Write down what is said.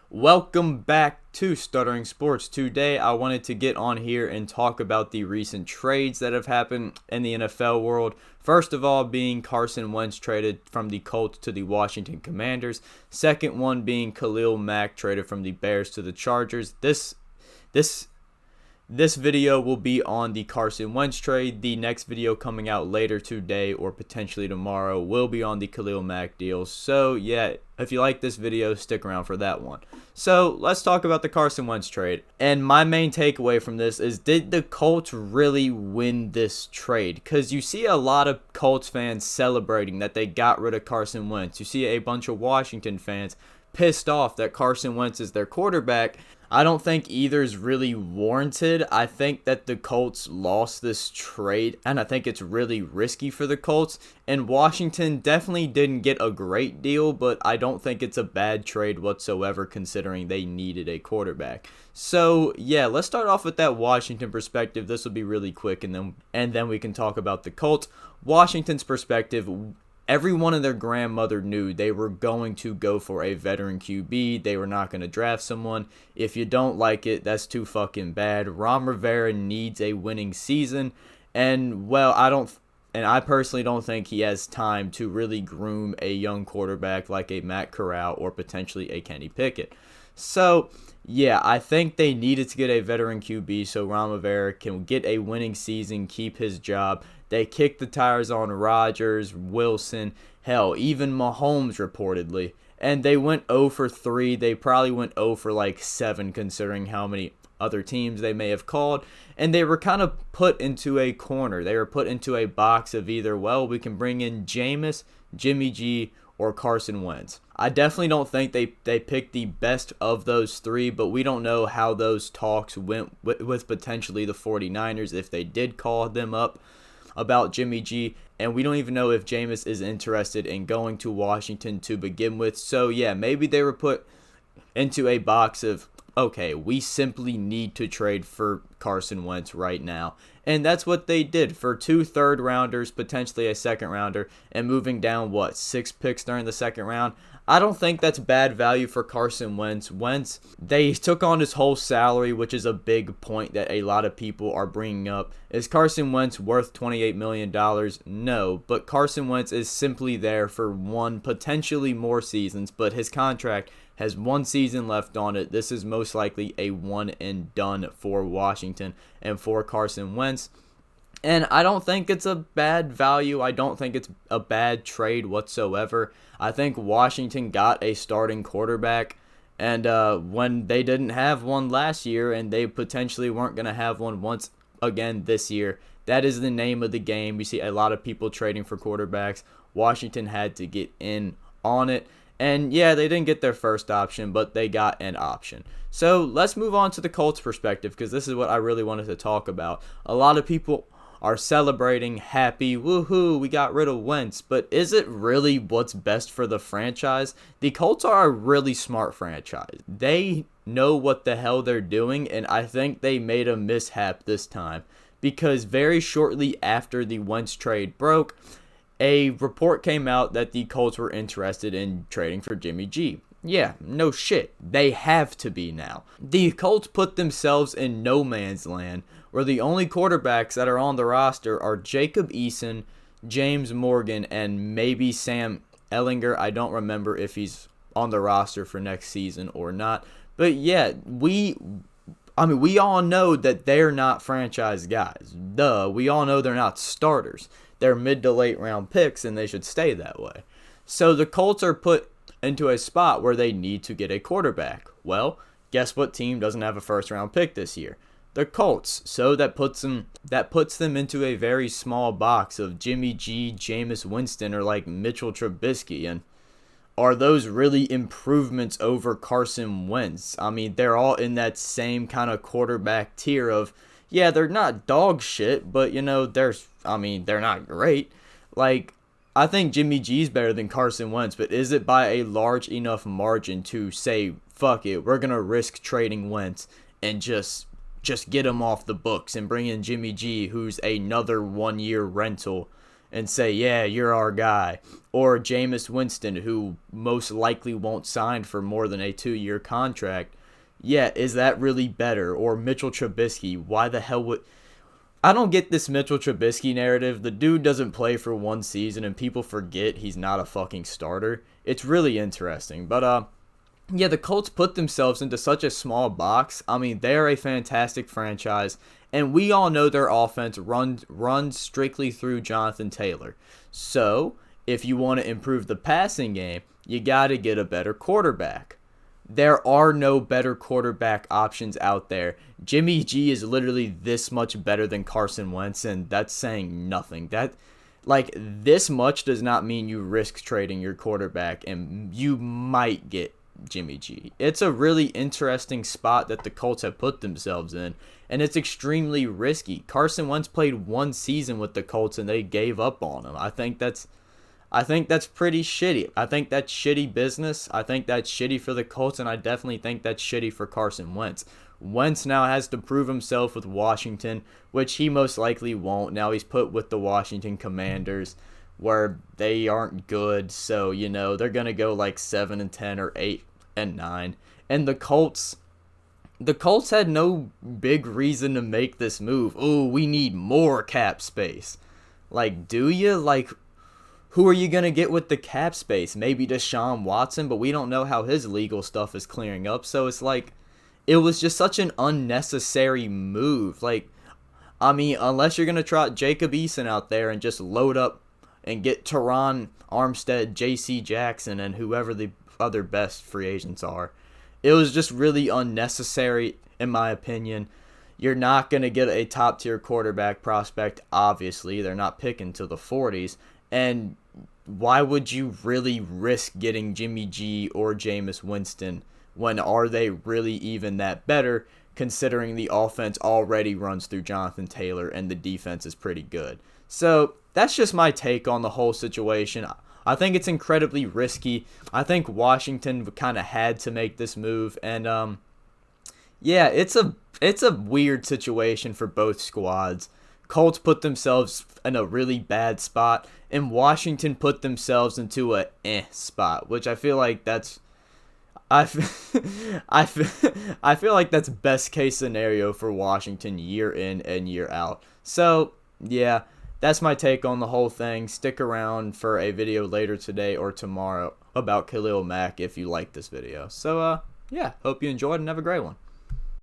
Welcome back to Stuttering Sports. Today, I wanted to get on here and talk about the recent trades that have happened in the NFL world. First of all, being Carson Wentz traded from the Colts to the Washington Commanders. Second one being Khalil Mack traded from the Bears to the Chargers. This video will be on the Carson Wentz trade. The next video coming out later today or potentially tomorrow will be on the Khalil Mack deal. So yeah, if you like this video, stick around for that one. So let's talk about the Carson Wentz trade. And my main takeaway from this is, did the Colts really win this trade? Because you see a lot of Colts fans celebrating that they got rid of Carson Wentz. You see a bunch of Washington fans pissed off that Carson Wentz is their quarterback. I don't think either is really warranted. I think that the Colts lost this trade, and I think it's really risky for the Colts. And Washington definitely didn't get a great deal, but I don't think it's a bad trade whatsoever considering they needed a quarterback. So yeah, let's start off with that Washington perspective. This will be really quick, and then we can talk about the Colts. Washington's perspective. Everyone and their grandmother knew they were going to go for a veteran QB. They were not going to draft someone. If you don't like it, that's too fucking bad. Ron Rivera needs a winning season. And, well, I personally don't think he has time to really groom a young quarterback like a Matt Corral or potentially a Kenny Pickett. So, yeah, I think they needed to get a veteran QB so Ron Rivera can get a winning season, keep his job. They kicked the tires on Rodgers, Wilson, hell, even Mahomes reportedly. And they went 0 for 3. They probably went 0 for like 7 considering how many other teams they may have called. And they were kind of put into a corner. They were put into a box of either, well, we can bring in Jameis, Jimmy G, or Carson Wentz. I definitely don't think they picked the best of those three, but we don't know how those talks went with potentially the 49ers if they did call them up about Jimmy G, and we don't even know if Jameis is interested in going to Washington to begin with. So yeah, maybe they were put into a box of, okay, we simply need to trade for Carson Wentz right now. And that's what they did for 2 third-rounders, potentially a second-rounder, and moving down, 6 picks during the second round. I don't think that's bad value for Carson Wentz. They took on his whole salary, which is a big point that a lot of people are bringing up. Is Carson Wentz worth $28 million? No, but Carson Wentz is simply there for one, potentially more seasons, but his contract has 1 season left on it. This is most likely a one and done for Washington and for Carson Wentz. And I don't think it's a bad value. I don't think it's a bad trade whatsoever. I think Washington got a starting quarterback, and when they didn't have one last year and they potentially weren't going to have one once again this year, that is the name of the game. We see a lot of people trading for quarterbacks. Washington had to get in on it. And yeah, they didn't get their first option, but they got an option. So let's move on to the Colts perspective, because this is what I really wanted to talk about. A lot of people are celebrating, happy, woohoo, we got rid of Wentz. But is it really what's best for the franchise? The Colts are a really smart franchise. They know what the hell they're doing, and I think they made a mishap this time. Because very shortly after the Wentz trade broke, a report came out that the Colts were interested in trading for Jimmy G. Yeah, no shit. They have to be now. The Colts put themselves in no man's land, where the only quarterbacks that are on the roster are Jacob Eason, James Morgan, and maybe Sam Ehlinger. I don't remember if he's on the roster for next season or not. But yeah, we all know that they're not franchise guys. Duh, we all know they're not starters. They're mid to late round picks, and they should stay that way. So the Colts are put into a spot where they need to get a quarterback. Well, guess what team doesn't have a first round pick this year? The Colts. So that puts them into a very small box of Jimmy G, Jameis Winston, or like Mitchell Trubisky. And are those really improvements over Carson Wentz? I mean, they're all in that same kind of quarterback tier of, yeah, they're not dog shit, but they're not great. Like, I think Jimmy G's better than Carson Wentz, but is it by a large enough margin to say, fuck it, we're going to risk trading Wentz and just get him off the books and bring in Jimmy G, who's another 1-year rental and say, yeah, you're our guy. Or Jameis Winston, who most likely won't sign for more than a 2-year contract. Yeah, is that really better? Or Mitchell Trubisky, why the hell would... I don't get this Mitchell Trubisky narrative. The dude doesn't play for 1 season and people forget he's not a fucking starter. It's really interesting. But, yeah, the Colts put themselves into such a small box. I mean, they're a fantastic franchise, and we all know their offense runs strictly through Jonathan Taylor. So, if you want to improve the passing game, you got to get a better quarterback. There are no better quarterback options out there. Jimmy G is literally this much better than Carson Wentz, and that's saying nothing. This much does not mean you risk trading your quarterback, and you might get Jimmy G. It's a really interesting spot that the Colts have put themselves in, and it's extremely risky. Carson Wentz played 1 season with the Colts, and they gave up on him. I think that's pretty shitty. I think that's shitty business. I think that's shitty for the Colts, and I definitely think that's shitty for Carson Wentz. Wentz now has to prove himself with Washington, which he most likely won't. Now he's put with the Washington Commanders, where they aren't good, so, they're going to go like 7-10 or 8-9. And the Colts had no big reason to make this move. Oh, we need more cap space. Do you? Who are you going to get with the cap space? Maybe Deshaun Watson, but we don't know how his legal stuff is clearing up. So it's it was just such an unnecessary move. Unless you're going to trot Jacob Eason out there and just load up and get Teron Armstead, J.C. Jackson, and whoever the other best free agents are. It was just really unnecessary, in my opinion. You're not going to get a top-tier quarterback prospect, obviously. They're not picking to the 40s. And why would you really risk getting Jimmy G or Jameis Winston when are they really even that better, considering the offense already runs through Jonathan Taylor and the defense is pretty good? So that's just my take on the whole situation. I think it's incredibly risky. I think Washington kind of had to make this move, and yeah, it's a weird situation for both squads. Colts put themselves in a really bad spot, and Washington put themselves into a spot, which I feel like that's I feel like that's best case scenario for Washington year in and year out. So, yeah, that's my take on the whole thing. Stick around for a video later today or tomorrow about Khalil Mack if you like this video. So, yeah, hope you enjoyed and have a great one.